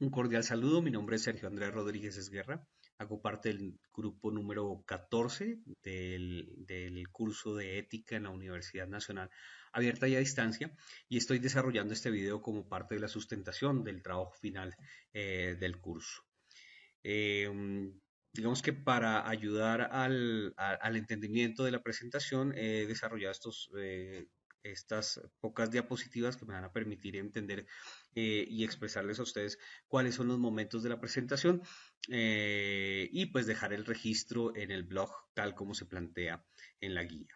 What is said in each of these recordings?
Un cordial saludo, mi nombre es Sergio Andrés Rodríguez Esguerra, hago parte del grupo número 14 del curso de ética en la Universidad Nacional Abierta y a Distancia y estoy desarrollando este video como parte de la sustentación del trabajo final del curso. Eh, digamos que para ayudar al entendimiento de la presentación he desarrollado estas pocas diapositivas que me van a permitir entender y expresarles a ustedes cuáles son los momentos de la presentación y pues dejar el registro en el blog tal como se plantea en la guía.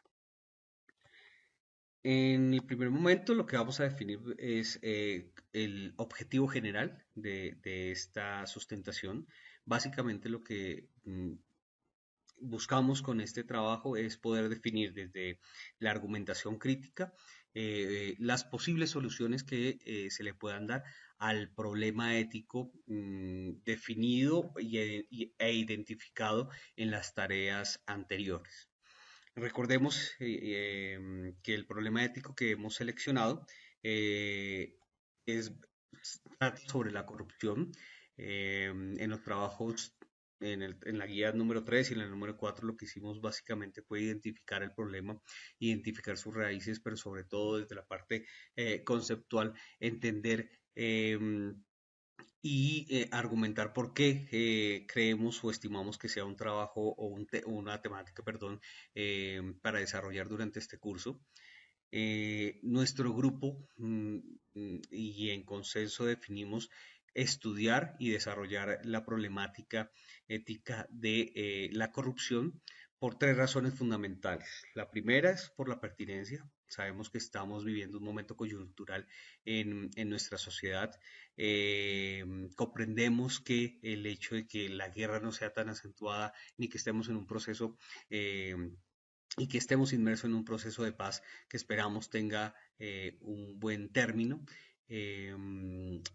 En el primer momento lo que vamos a definir es el objetivo general de esta sustentación. Básicamente lo que buscamos con este trabajo es poder definir desde la argumentación crítica las posibles soluciones que se le puedan dar al problema ético definido e identificado en las tareas anteriores. Recordemos que el problema ético que hemos seleccionado eh, es trata sobre la corrupción. En los trabajos, en la guía número 3 y en la número 4 lo que hicimos básicamente fue identificar el problema, identificar sus raíces, pero sobre todo desde la parte conceptual, entender y argumentar por qué creemos o estimamos que sea un trabajo o una temática, perdón, para desarrollar durante este curso. Nuestro grupo y en consenso definimos estudiar y desarrollar la problemática ética de la corrupción por tres razones fundamentales. La primera es por la pertinencia. Sabemos que estamos viviendo un momento coyuntural en nuestra sociedad. Comprendemos que el hecho de que la guerra no sea tan acentuada ni que estemos en un proceso y que estemos inmersos en un proceso de paz que esperamos tenga un buen término, eh,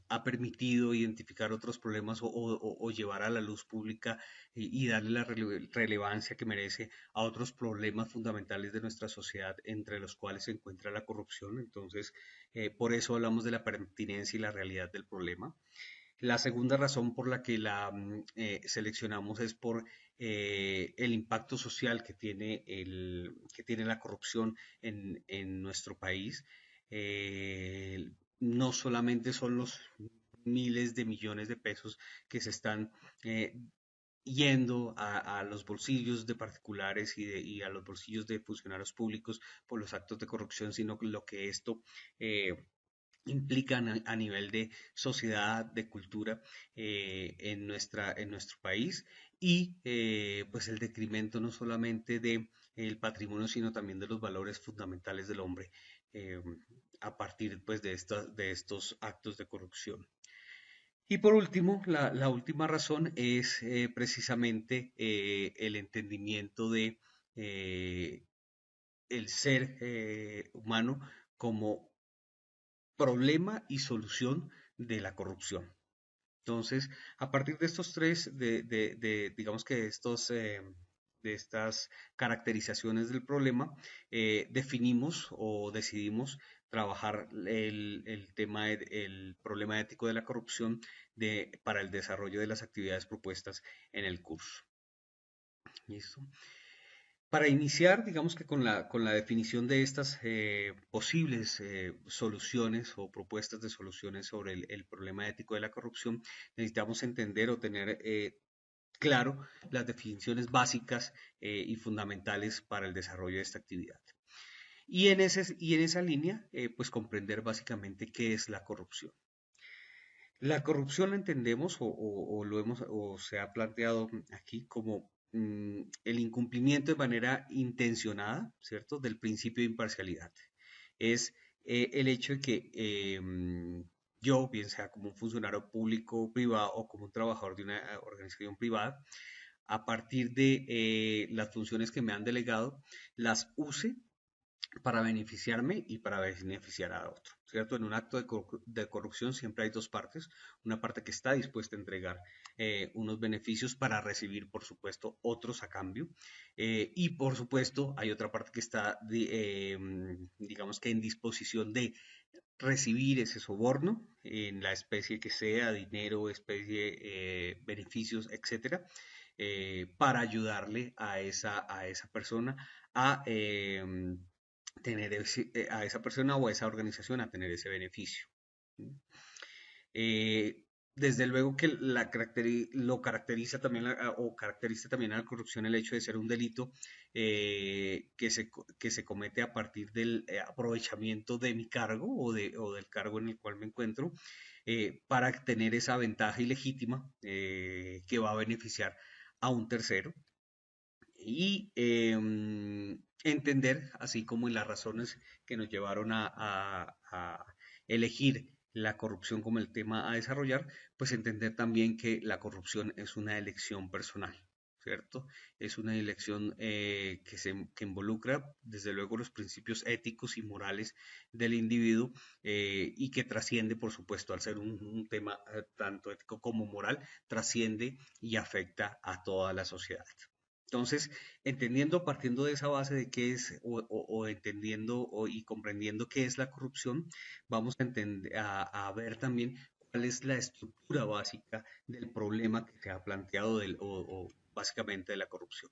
ha permitido identificar otros problemas o llevar a la luz pública y darle la relevancia que merece a otros problemas fundamentales de nuestra sociedad, entre los cuales se encuentra la corrupción. Entonces, por eso hablamos de la pertinencia y la realidad del problema. La segunda razón por la que la seleccionamos es por el impacto social que tiene la corrupción en nuestro país. No solamente son los miles de millones de pesos que se están eh, yendo a los bolsillos de particulares y a los bolsillos de funcionarios públicos por los actos de corrupción, sino lo que esto implican a nivel de sociedad, de cultura en nuestro país y pues el decremento no solamente de el patrimonio, sino también de los valores fundamentales del hombre eh, a partir pues de estos actos de corrupción. Y por último, la última razón es precisamente el entendimiento de el ser humano como problema y solución de la corrupción. Entonces, a partir de estos tres, digamos que de estas caracterizaciones del problema, definimos o decidimos trabajar el tema, el problema ético de la corrupción para el desarrollo de las actividades propuestas en el curso. ¿Listo? Para iniciar, digamos que con la definición de estas posibles soluciones o propuestas de soluciones sobre el problema ético de la corrupción, necesitamos entender o tener claro las definiciones básicas y fundamentales para el desarrollo de esta actividad. Y en esa línea, pues comprender básicamente qué es la corrupción. La corrupción la entendemos o lo hemos o se ha planteado aquí como el incumplimiento de manera intencionada, ¿cierto?, del principio de imparcialidad. Es el hecho de que yo, bien sea como un funcionario público privado o como un trabajador de una organización privada, a partir de las funciones que me han delegado, las use para beneficiarme y para beneficiar a otro, ¿cierto? En un acto de corrupción siempre hay dos partes, una parte que está dispuesta a entregar unos beneficios para recibir, por supuesto, otros a cambio, y por supuesto hay otra parte que está, digamos que en disposición de recibir ese soborno en la especie que sea, dinero, especie, beneficios, etcétera, para ayudarle a esa persona a tener a esa persona o a esa organización a tener ese beneficio. Eh, Desde luego que lo caracteriza también o caracteriza también a la corrupción el hecho de ser un delito que se comete a partir del aprovechamiento de mi cargo o del cargo en el cual me encuentro para tener esa ventaja ilegítima que va a beneficiar a un tercero y entender, así como en las razones que nos llevaron a elegir la corrupción como el tema a desarrollar, pues entender también que la corrupción es una elección personal, ¿cierto? Es una elección que involucra, desde luego, los principios éticos y morales del individuo y que trasciende, por supuesto, al ser un tema tanto ético como moral, trasciende y afecta a toda la sociedad. Entonces, entendiendo, partiendo de esa base de qué es, o entendiendo y comprendiendo qué es la corrupción, vamos a, a ver también cuál es la estructura básica del problema que se ha planteado o básicamente de la corrupción.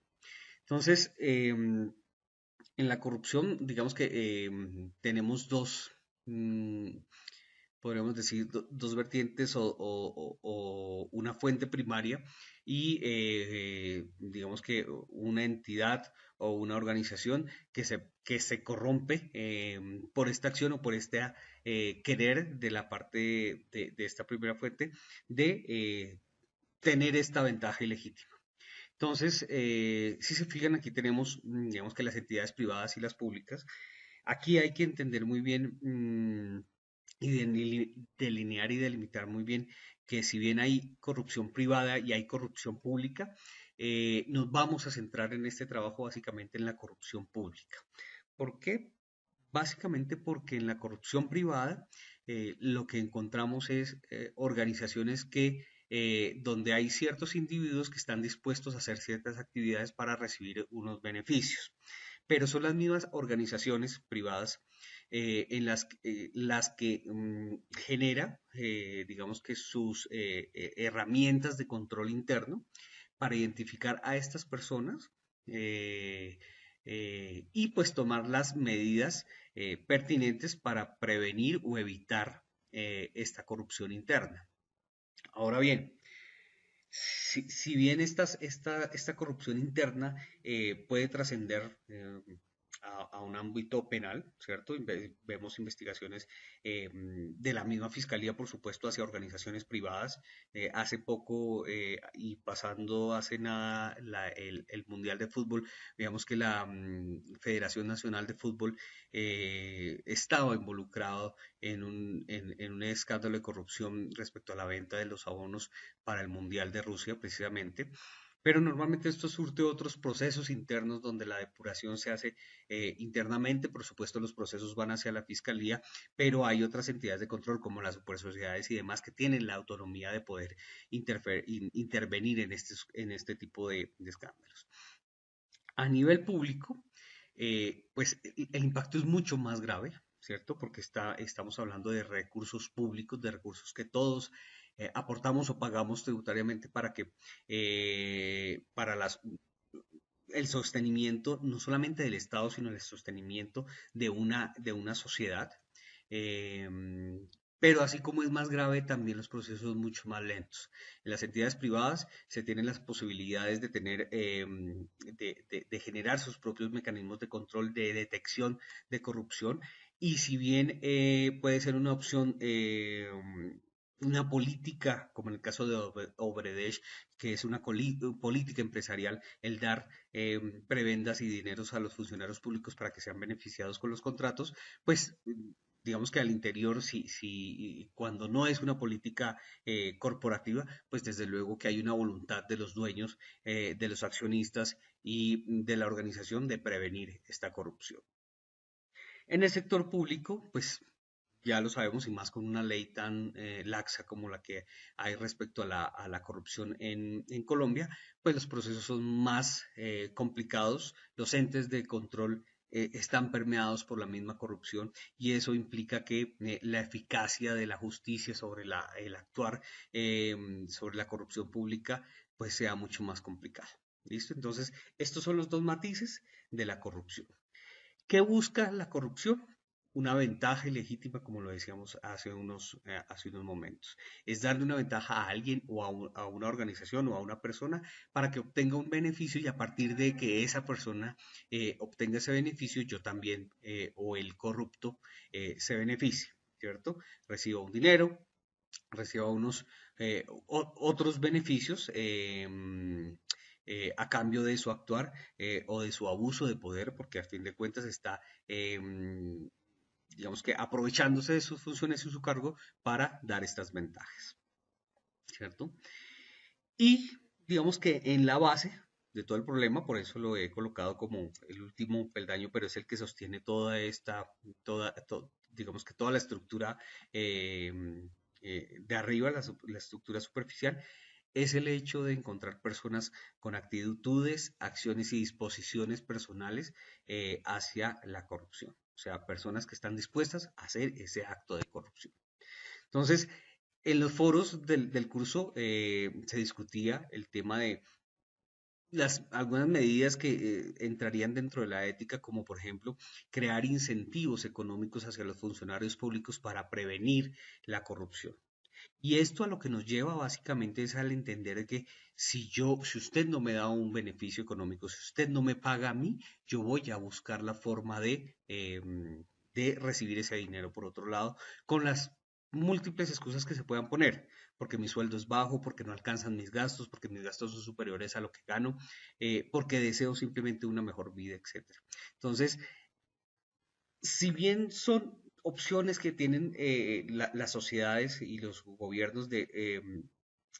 Entonces, en la corrupción, digamos que tenemos dos, podríamos decir, dos vertientes o una fuente primaria y digamos que una entidad o una organización que se corrompe por esta acción o por este querer de la parte de esta primera fuente de tener esta ventaja ilegítima. Entonces, si se fijan, aquí tenemos, digamos que las entidades privadas y las públicas. Aquí hay que entender muy bien y delinear y delimitar muy bien que si bien hay corrupción privada y hay corrupción pública, nos vamos a centrar en este trabajo básicamente en la corrupción pública. ¿Por qué? Básicamente porque en la corrupción privada lo que encontramos es organizaciones que donde hay ciertos individuos que están dispuestos a hacer ciertas actividades para recibir unos beneficios, pero son las mismas organizaciones privadas en las que genera, digamos que sus herramientas de control interno para identificar a estas personas eh, y pues tomar las medidas pertinentes para prevenir o evitar esta corrupción interna. Ahora bien, si bien esta corrupción interna puede trascender a un ámbito penal, ¿cierto? Vemos investigaciones de la misma fiscalía, por supuesto, hacia organizaciones privadas. Hace poco y pasando hace nada el Mundial de Fútbol, veamos que la Federación Nacional de Fútbol estaba involucrado en un escándalo de corrupción respecto a la venta de los abonos para el Mundial de Rusia precisamente. Pero normalmente esto surte otros procesos internos donde la depuración se hace internamente. Por supuesto, los procesos van hacia la fiscalía, pero hay otras entidades de control como las supersociedades y demás que tienen la autonomía de poder intervenir en este tipo de escándalos. A nivel público, pues el impacto es mucho más grave, ¿cierto? Porque estamos hablando de recursos públicos, de recursos que todos aportamos o pagamos tributariamente para que para el sostenimiento no solamente del Estado, sino el sostenimiento de una sociedad. Eh, pero así como es más grave, también los procesos son mucho más lentos. En las entidades privadas se tienen las posibilidades de tener, de generar sus propios mecanismos de control, de detección de corrupción. Y si bien puede ser una opción una política, como en el caso de Obredesh, que es una política empresarial, el dar prebendas y dineros a los funcionarios públicos para que sean beneficiados con los contratos, pues digamos que al interior, si cuando no es una política corporativa, pues desde luego que hay una voluntad de los dueños, de los accionistas y de la organización de prevenir esta corrupción. En el sector público, pues ya lo sabemos y más con una ley tan laxa como la que hay respecto a la corrupción en Colombia, pues los procesos son más complicados, los entes de control están permeados por la misma corrupción y eso implica que la eficacia de la justicia sobre el actuar sobre la corrupción pública pues sea mucho más complicado. ¿Listo? Entonces, estos son los dos matices de la corrupción. ¿Qué busca la corrupción? Una ventaja ilegítima, como lo decíamos hace unos momentos. Es darle una ventaja a alguien o a una organización o a una persona para que obtenga un beneficio y a partir de que esa persona obtenga ese beneficio, yo también o el corrupto se beneficie, ¿cierto? Reciba un dinero, reciba unos otros beneficios a cambio de su actuar o de su abuso de poder, porque a fin de cuentas está, digamos que, aprovechándose de sus funciones y su cargo para dar estas ventajas, ¿cierto? Y digamos que en la base de todo el problema, por eso lo he colocado como el último peldaño, pero es el que sostiene toda esta, digamos que toda la estructura eh, de arriba, la estructura superficial, es el hecho de encontrar personas con actitudes, acciones y disposiciones personales hacia la corrupción. O sea, personas que están dispuestas a hacer ese acto de corrupción. Entonces, en los foros del curso se discutía el tema de algunas medidas que entrarían dentro de la ética, como por ejemplo crear incentivos económicos hacia los funcionarios públicos para prevenir la corrupción. Y esto a lo que nos lleva básicamente es al entender que si usted no me da un beneficio económico, si usted no me paga a mí, yo voy a buscar la forma de recibir ese dinero por otro lado, con las múltiples excusas que se puedan poner, porque mi sueldo es bajo, porque no alcanzan mis gastos, porque mis gastos son superiores a lo que gano, porque deseo simplemente una mejor vida, etcétera. Entonces, si bien son opciones que tienen las sociedades y los gobiernos de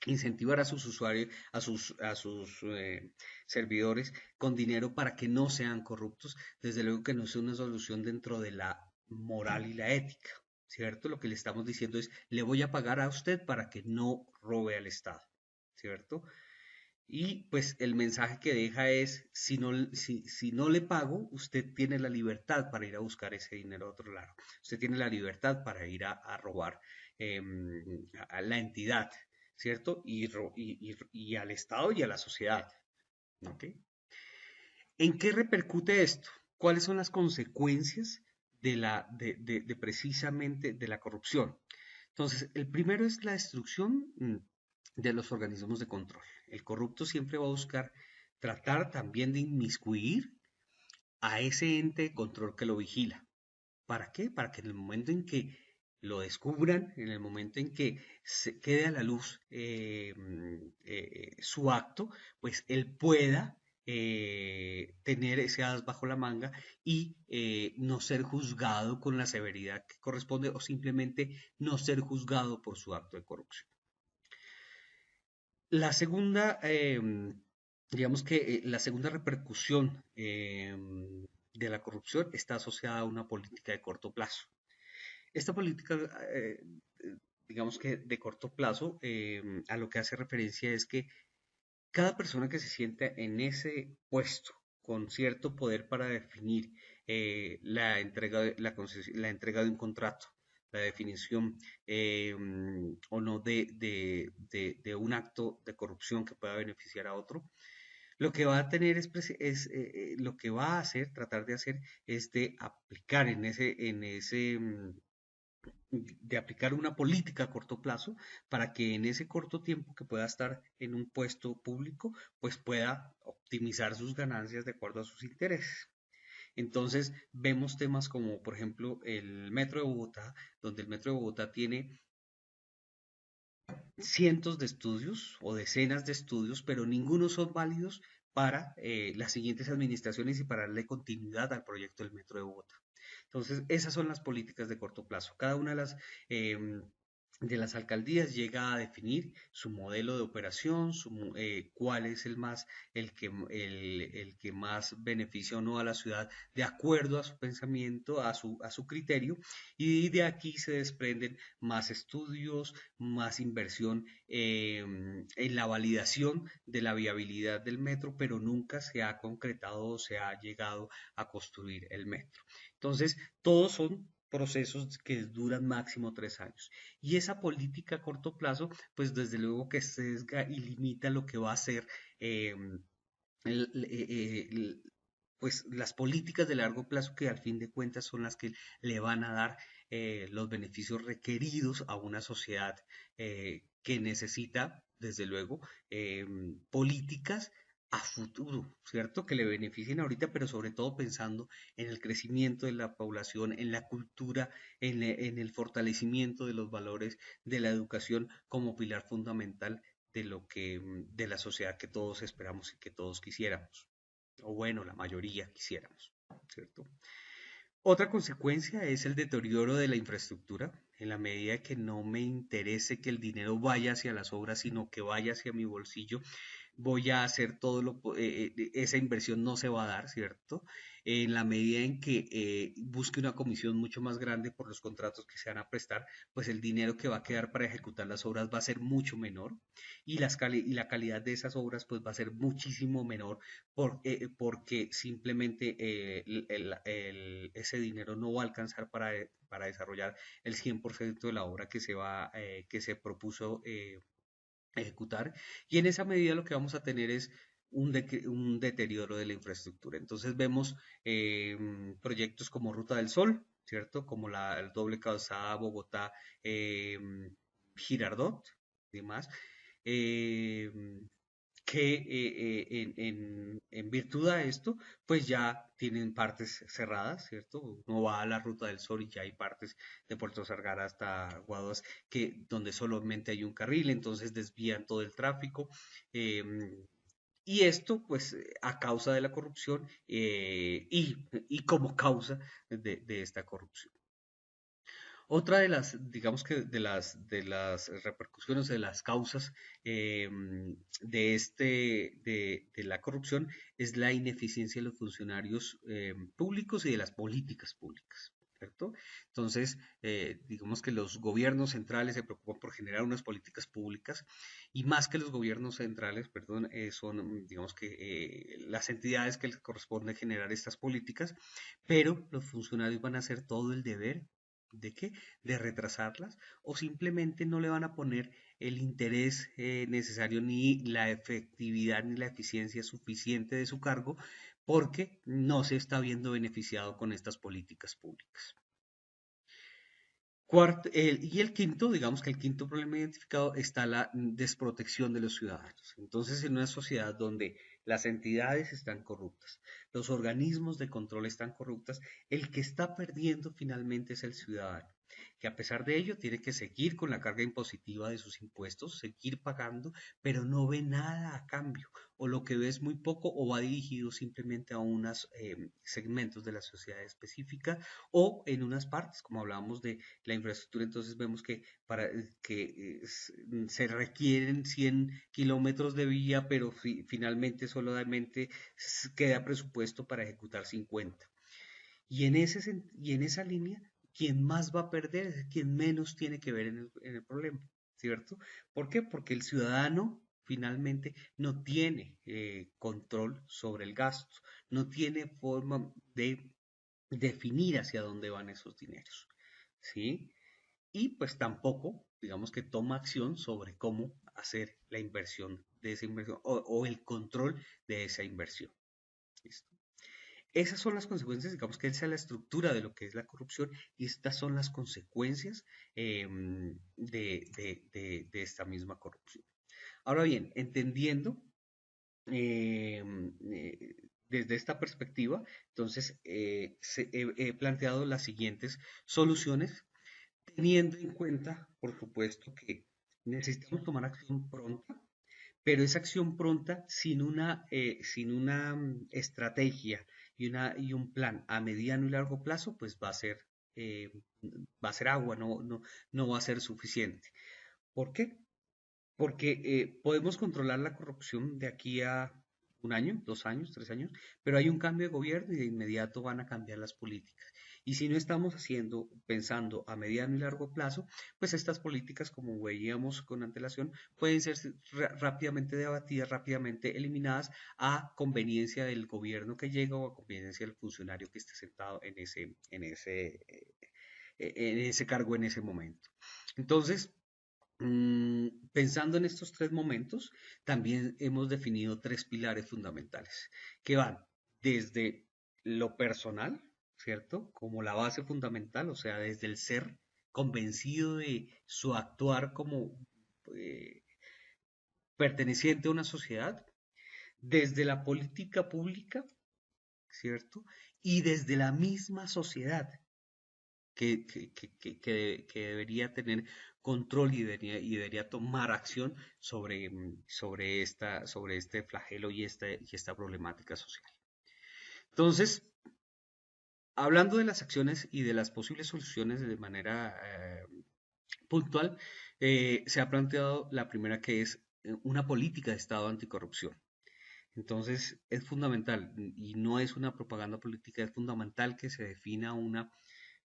incentivar a sus usuarios, a sus servidores con dinero para que no sean corruptos, desde luego que no es una solución dentro de la moral y la ética, ¿cierto? Lo que le estamos diciendo es, le voy a pagar a usted para que no robe al Estado, ¿cierto? Y pues el mensaje que deja es, si no le pago, usted tiene la libertad para ir a buscar ese dinero a otro lado. Usted tiene la libertad para ir a robar a la entidad, ¿cierto? Y al Estado y a la sociedad. ¿Ok? ¿En qué repercute esto? ¿Cuáles son las consecuencias de precisamente de la corrupción? Entonces, el primero es la destrucción de los organismos de control. El corrupto siempre va a buscar tratar también de inmiscuir a ese ente de control que lo vigila. ¿Para qué? Para que en el momento en que lo descubran, en el momento en que se quede a la luz su acto, pues él pueda tener ese as bajo la manga y no ser juzgado con la severidad que corresponde o simplemente no ser juzgado por su acto de corrupción. La segunda, digamos que la segunda repercusión de la corrupción está asociada a una política de corto plazo. Esta política, digamos que de corto plazo, a lo que hace referencia es que cada persona que se sienta en ese puesto con cierto poder para definir la entrega de un contrato, la definición o no de un acto de corrupción que pueda beneficiar a otro, lo que va a tener lo que va a hacer, tratar de hacer, es de aplicar de aplicar una política a corto plazo para que en ese corto tiempo que pueda estar en un puesto público, pues pueda optimizar sus ganancias de acuerdo a sus intereses. Entonces vemos temas como, por ejemplo, el Metro de Bogotá, donde el Metro de Bogotá tiene cientos de estudios o decenas de estudios, pero ninguno son válidos para las siguientes administraciones y para darle continuidad al proyecto del Metro de Bogotá. Entonces, esas son las políticas de corto plazo. Cada una de las de las alcaldías llega a definir su modelo de operación, cuál es el que más beneficia o no a la ciudad de acuerdo a su pensamiento, a su criterio, y de aquí se desprenden más estudios, más inversión en la validación de la viabilidad del metro, pero nunca se ha concretado o se ha llegado a construir el metro. Entonces, todos son procesos que duran máximo 3 años. Y esa política a corto plazo, pues desde luego que sesga y limita lo que va a ser eh, pues las políticas de largo plazo que al fin de cuentas son las que le van a dar los beneficios requeridos a una sociedad que necesita, desde luego, políticas a futuro, ¿cierto? Que le beneficien ahorita, pero sobre todo pensando en el crecimiento de la población, en la cultura, en el fortalecimiento de los valores de la educación como pilar fundamental de la sociedad que todos esperamos y que todos quisiéramos, o bueno, la mayoría quisiéramos, ¿cierto? Otra consecuencia es el deterioro de la infraestructura, en la medida que no me interese que el dinero vaya hacia las obras, sino que vaya hacia mi bolsillo, voy a hacer esa inversión no se va a dar, ¿cierto? En la medida en que busque una comisión mucho más grande por los contratos que se van a prestar, pues el dinero que va a quedar para ejecutar las obras va a ser mucho menor y la calidad de esas obras pues va a ser muchísimo menor porque simplemente ese dinero no va a alcanzar para desarrollar el 100% de la obra que se propuso ejecutar, y en esa medida lo que vamos a tener es un deterioro de la infraestructura. Entonces vemos proyectos como Ruta del Sol, ¿cierto? Como el doble calzada Bogotá, Girardot y demás, eh, que en virtud a esto, pues ya tienen partes cerradas, ¿cierto? Uno va a la Ruta del Sol y ya hay partes de Puerto Sargar hasta Guaduas donde solamente hay un carril, entonces desvían todo el tráfico. eh, y esto, pues, a causa de la corrupción y como causa de esta corrupción. Otra digamos que de las repercusiones, de las causas de la corrupción es la ineficiencia de los funcionarios públicos y de las políticas públicas, ¿cierto? Entonces, digamos que los gobiernos centrales se preocupan por generar unas políticas públicas y más que los gobiernos centrales, perdón, son, digamos que las entidades que les corresponde generar estas políticas, pero los funcionarios van a hacer todo el deber. ¿De qué? De retrasarlas o simplemente no le van a poner el interés necesario ni la efectividad ni la eficiencia suficiente de su cargo porque no se está viendo beneficiado con estas políticas públicas. Y el quinto, digamos que el quinto problema identificado está la desprotección de los ciudadanos. Entonces, en una sociedad donde las entidades están corruptas, los organismos de control están corruptas, el que está perdiendo finalmente es el ciudadano, que a pesar de ello tiene que seguir con la carga impositiva de sus impuestos, seguir pagando, pero no ve nada a cambio, o lo que ve es muy poco o va dirigido simplemente a unos segmentos de la sociedad específica o en unas partes, como hablábamos de la infraestructura, entonces vemos que para que se requieren 100 kilómetros de vía, pero finalmente solamente queda presupuesto para ejecutar 50. Y en esa línea, quien más va a perder es quien menos tiene que ver en el problema, ¿cierto? ¿Por qué? Porque el ciudadano finalmente no tiene control sobre el gasto, no tiene forma de definir hacia dónde van esos dineros, ¿sí? Y pues tampoco, digamos que toma acción sobre cómo hacer la inversión de esa inversión o el control de esa inversión. ¿Listo? Esas son las consecuencias, digamos que esa es la estructura de lo que es la corrupción y estas son las consecuencias de esta misma corrupción. Ahora bien, entendiendo eh, eh, desde esta perspectiva, entonces he planteado las siguientes soluciones teniendo en cuenta, por supuesto, que necesitamos tomar acción pronta, pero esa acción pronta sin una estrategia y un plan a mediano y largo plazo, pues va a ser va a ser agua, no va a ser suficiente. ¿Por qué? Porque podemos controlar la corrupción de aquí a un año, 2 años, 3 años, pero hay un cambio de gobierno y de inmediato van a cambiar las políticas. Y si no estamos pensando a mediano y largo plazo, pues estas políticas, como veíamos con antelación, pueden ser rápidamente debatidas, rápidamente eliminadas a conveniencia del gobierno que llega o a conveniencia del funcionario que esté sentado en ese cargo en ese momento. Entonces, pensando en estos tres momentos, también hemos definido tres pilares fundamentales que van desde lo personal, ¿cierto? Como la base fundamental, o sea, desde el ser convencido de su actuar como eh, perteneciente a una sociedad, desde la política pública, ¿cierto? Y desde la misma sociedad, que debería tener control y debería tomar acción sobre este flagelo y esta problemática social. Entonces, hablando de las acciones y de las posibles soluciones de manera puntual, se ha planteado la primera, que es una política de Estado anticorrupción. Entonces, es fundamental, y no es una propaganda política, es fundamental que se defina una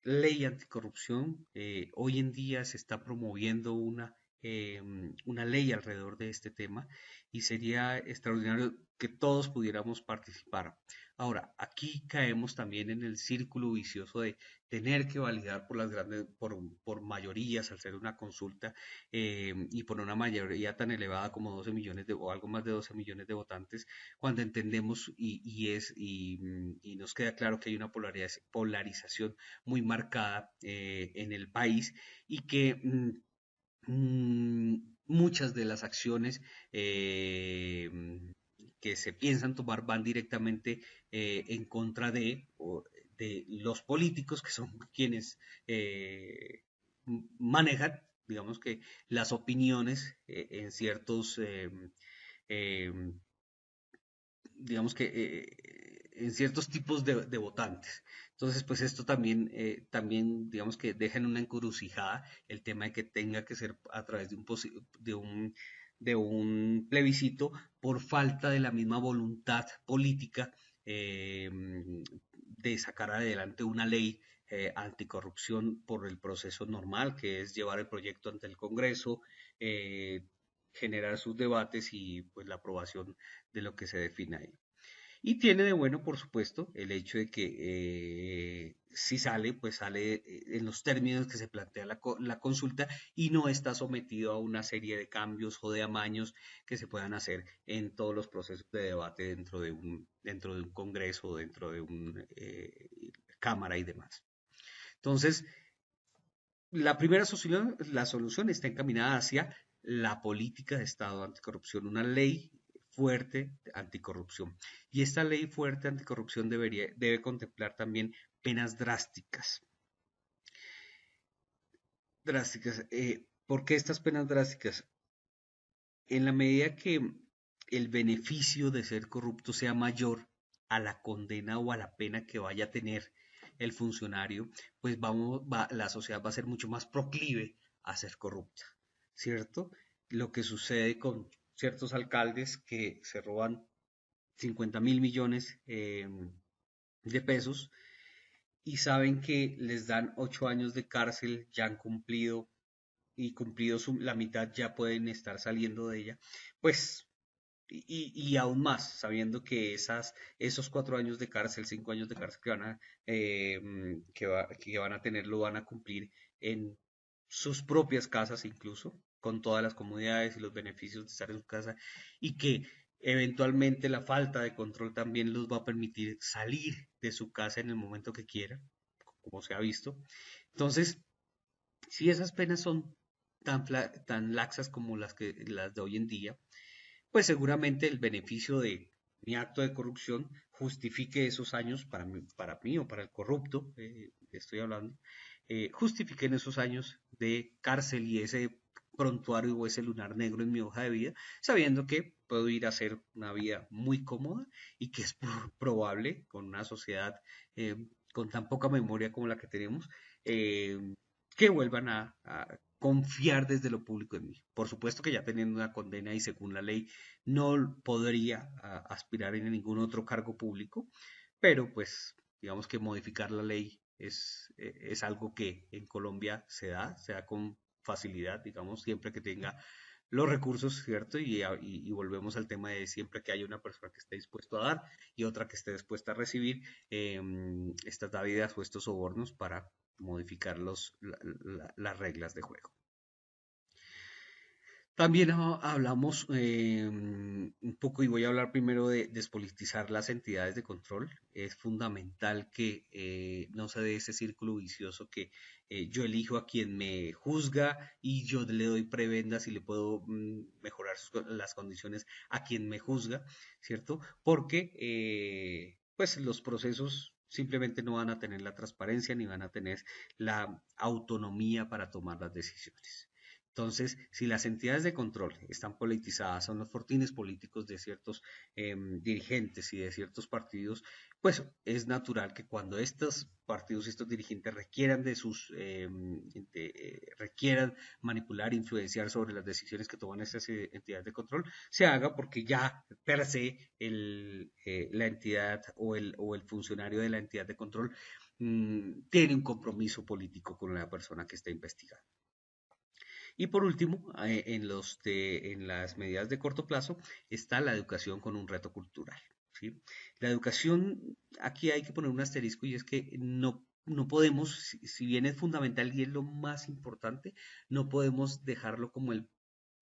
ley anticorrupción. Hoy en día se está promoviendo una ley alrededor de este tema y sería extraordinario que todos pudiéramos participar. Ahora, aquí caemos también en el círculo vicioso de tener que validar por mayorías al ser una consulta, y por una mayoría tan elevada como 12 millones o algo más de 12 millones de votantes, cuando entendemos y nos queda claro que hay una polarización muy marcada en el país y que muchas de las acciones que se piensan tomar van directamente en contra de los políticos, que son quienes manejan, digamos que, las opiniones en ciertos eh, digamos que, en ciertos tipos de votantes. Entonces, pues esto también, digamos que deja en una encrucijada el tema de que tenga que ser a través de un plebiscito por falta de la misma voluntad política eh, de sacar adelante una ley anticorrupción por el proceso normal, que es llevar el proyecto ante el Congreso, generar sus debates y pues la aprobación de lo que se define ahí. Y tiene de bueno, por supuesto, el hecho de que si sale, pues sale en los términos que se plantea la consulta y no está sometido a una serie de cambios o de amaños que se puedan hacer en todos los procesos de debate dentro de un congreso, dentro de una cámara y demás. Entonces, la solución está encaminada hacia la política de Estado anticorrupción, una ley fuerte anticorrupción. Y esta ley fuerte anticorrupción debe contemplar también penas drásticas. Drásticas. ¿Por qué estas penas drásticas? En la medida que el beneficio de ser corrupto sea mayor a la condena o a la pena que vaya a tener el funcionario, pues la sociedad va a ser mucho más proclive a ser corrupta, ¿cierto? Lo que sucede con ciertos alcaldes que se roban 50.000 millones de pesos y saben que les dan 8 años de cárcel, ya han cumplido y cumplido la mitad, ya pueden estar saliendo de ella, pues y aún más, sabiendo que esos 4 años de cárcel, 5 años de cárcel que van a tener, lo van a cumplir en sus propias casas, incluso, con todas las comodidades y los beneficios de estar en su casa, y que eventualmente la falta de control también los va a permitir salir de su casa en el momento que quieran, como se ha visto. Entonces, si esas penas son tan laxas como las de hoy en día, pues seguramente el beneficio de mi acto de corrupción justifique esos años para mí o para el corrupto, estoy hablando, justifiquen esos años de cárcel y ese prontuario o ese lunar negro en mi hoja de vida, sabiendo que puedo ir a hacer una vida muy cómoda y que es probable con una sociedad con tan poca memoria como la que tenemos, eh, que vuelvan a confiar desde lo público en mí. Por supuesto que ya teniendo una condena y según la ley no podría aspirar en ningún otro cargo público, pero pues digamos que modificar la ley es algo que en Colombia se da con facilidad, digamos, siempre que tenga los recursos, ¿cierto? Y volvemos al tema de siempre que haya una persona que esté dispuesto a dar y otra que esté dispuesta a recibir estas dávidas o estos sobornos para modificar las reglas de juego. También hablamos un poco, y voy a hablar primero de despolitizar las entidades de control. Es fundamental que no se dé ese círculo vicioso que yo elijo a quien me juzga y yo le doy prebendas y le puedo mejorar las condiciones a quien me juzga, ¿cierto? Porque pues los procesos simplemente no van a tener la transparencia ni van a tener la autonomía para tomar las decisiones. Entonces, si las entidades de control están politizadas, son los fortines políticos de ciertos dirigentes y de ciertos partidos, pues es natural que cuando estos partidos y estos dirigentes requieran requieran manipular, influenciar sobre las decisiones que toman estas entidades de control, se haga porque ya per se la entidad o el funcionario de la entidad de control tiene un compromiso político con la persona que está investigando. Y por último, en las medidas de corto plazo está la educación con un reto cultural. ¿Sí? La educación, aquí hay que poner un asterisco y es que no podemos, si bien es fundamental y es lo más importante, no podemos dejarlo como el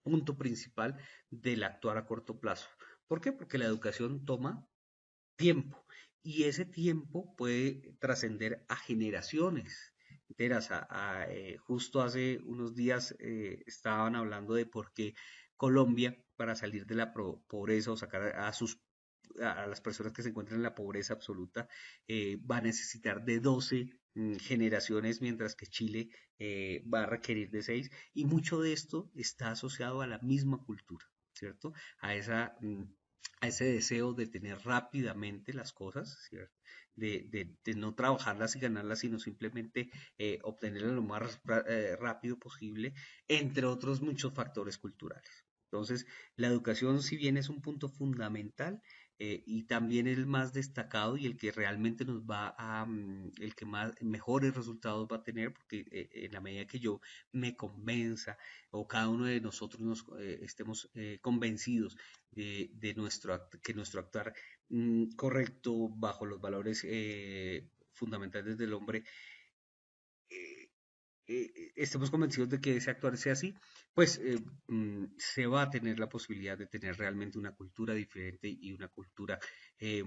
punto principal del actuar a corto plazo. ¿Por qué? Porque la educación toma tiempo y ese tiempo puede trascender a generaciones enteras. Justo hace unos días estaban hablando de por qué Colombia, para salir de la pobreza o sacar a las personas que se encuentran en la pobreza absoluta, va a necesitar de 12 generaciones, mientras que Chile va a requerir de 6, y mucho de esto está asociado a la misma cultura, ¿cierto? A esa a ese deseo de tener rápidamente las cosas, ¿cierto? De no trabajarlas y ganarlas, sino simplemente obtenerlas lo más rápido posible, entre otros muchos factores culturales. Entonces, la educación, si bien es un punto fundamental, y también el más destacado y el que realmente nos va el que más mejores resultados va a tener, porque en la medida que yo me convenza o cada uno de nosotros nos estemos convencidos que nuestro actuar correcto bajo los valores fundamentales del hombre, eh, estemos convencidos de que ese actuar sea así, pues se va a tener la posibilidad de tener realmente una cultura diferente y una cultura eh,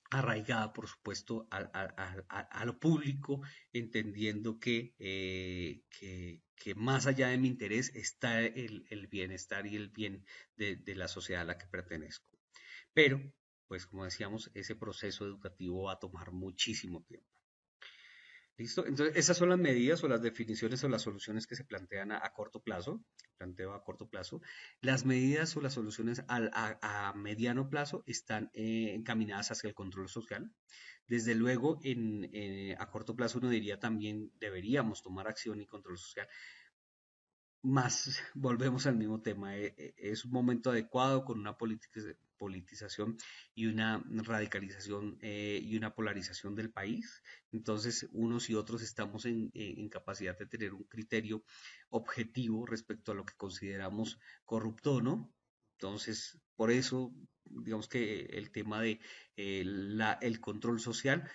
arraigada, por supuesto, a lo público, entendiendo que más allá de mi interés está el bienestar y el bien de la sociedad a la que pertenezco. Pero, pues como decíamos, ese proceso educativo va a tomar muchísimo tiempo. ¿Listo? Entonces, esas son las medidas o las definiciones o las soluciones que se plantean a corto plazo, planteo a corto plazo. Las medidas o las soluciones a mediano plazo están encaminadas hacia el control social. Desde luego, a corto plazo uno diría también deberíamos tomar acción y control social, más volvemos al mismo tema. Es un momento adecuado con una politización y una radicalización y una polarización del país. Entonces, unos y otros estamos en capacidad de tener un criterio objetivo respecto a lo que consideramos corrupto o no. Entonces, por eso, digamos que el tema de el control social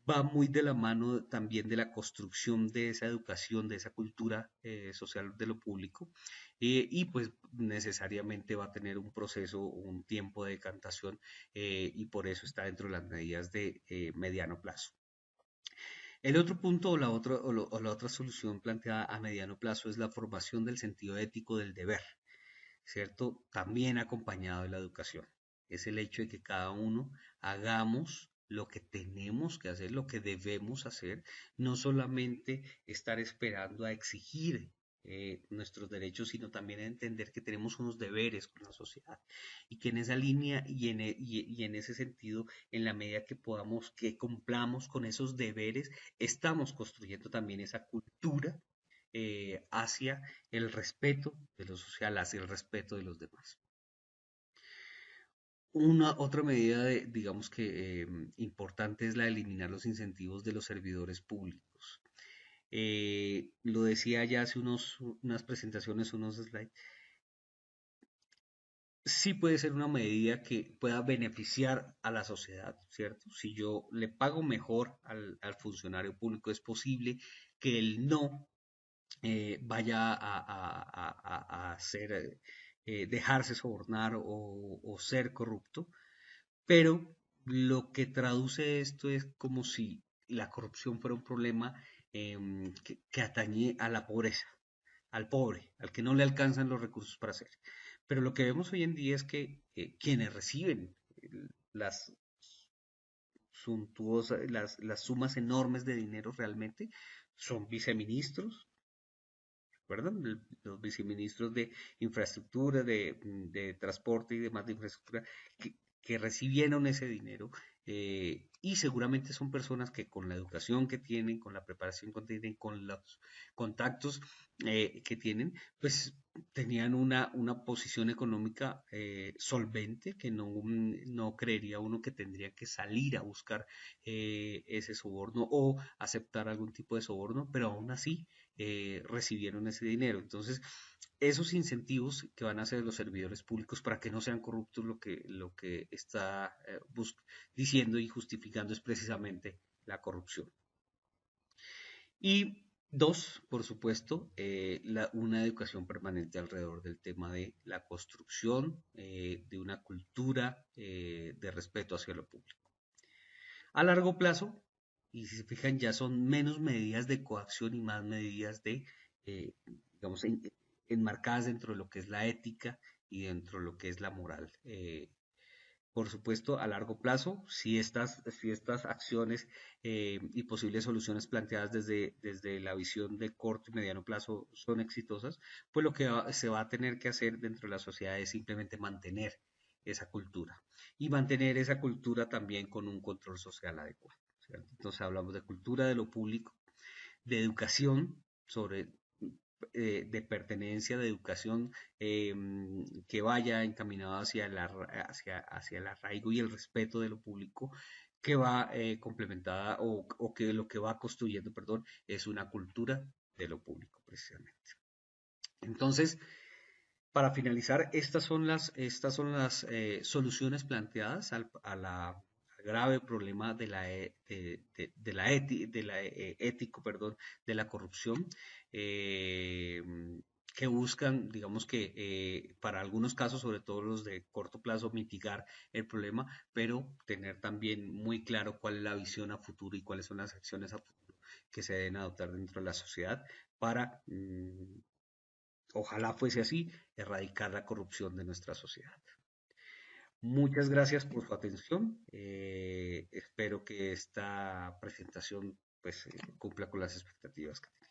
va muy de la mano también de la construcción de esa educación, de esa cultura social de lo público, y pues necesariamente va a tener un proceso, un tiempo de decantación, y por eso está dentro de las medidas de mediano plazo. El otro punto o la otra solución planteada a mediano plazo es la formación del sentido ético del deber, ¿cierto? También acompañado de la educación. Es el hecho de que cada uno hagamos lo que tenemos que hacer, lo que debemos hacer, no solamente estar esperando a exigir nuestros derechos, sino también a entender que tenemos unos deberes con la sociedad y que en esa línea y en ese sentido, en la medida que podamos, que cumplamos con esos deberes, estamos construyendo también esa cultura hacia el respeto de lo social, hacia el respeto de los demás. Una otra medida, digamos que importante es la de eliminar los incentivos de los servidores públicos. Lo decía ya hace unas presentaciones, unos slides. Sí puede ser una medida que pueda beneficiar a la sociedad, ¿cierto? Si yo le pago mejor al funcionario público, es posible que él no vaya a ser, dejarse sobornar o ser corrupto, pero lo que traduce esto es como si la corrupción fuera un problema que atañe a la pobreza, al pobre, al que no le alcanzan los recursos para hacer. Pero lo que vemos hoy en día es que quienes reciben las suntuosas, las sumas enormes de dinero realmente son viceministros, ¿recuerdan? Los viceministros de infraestructura, de transporte y demás de infraestructura, que recibieron ese dinero y seguramente son personas que con la educación que tienen, con la preparación que tienen, con los contactos que tienen, pues tenían una posición económica solvente que no creería uno que tendría que salir a buscar ese soborno o aceptar algún tipo de soborno, pero aún así recibieron ese dinero. Entonces, esos incentivos que van a hacer los servidores públicos para que no sean corruptos, lo que está diciendo y justificando es precisamente la corrupción. Y dos, por supuesto, una educación permanente alrededor del tema de la construcción de una cultura de respeto hacia lo público. A largo plazo, y si se fijan, ya son menos medidas de coacción y más medidas eh, digamos, enmarcadas dentro de lo que es la ética y dentro de lo que es la moral. Por supuesto, a largo plazo, si estas acciones y posibles soluciones planteadas desde la visión de corto y mediano plazo son exitosas, pues lo que se va a tener que hacer dentro de la sociedad es simplemente mantener esa cultura y mantener esa cultura también con un control social adecuado, ¿cierto? Entonces hablamos de cultura de lo público, de educación sobre de pertenencia, de educación que vaya encaminado hacia el arraigo y el respeto de lo público, que va complementada o que lo que va construyendo, perdón, es una cultura de lo público, precisamente. Entonces, para finalizar, estas son las soluciones planteadas al grave problema de la, ético, perdón, de la corrupción, eh, que buscan, digamos que para algunos casos, sobre todo los de corto plazo, mitigar el problema, pero tener también muy claro cuál es la visión a futuro y cuáles son las acciones a futuro que se deben adoptar dentro de la sociedad para ojalá fuese así, erradicar la corrupción de nuestra sociedad. Muchas gracias por su atención. Espero que esta presentación pues, cumpla con las expectativas que tenemos.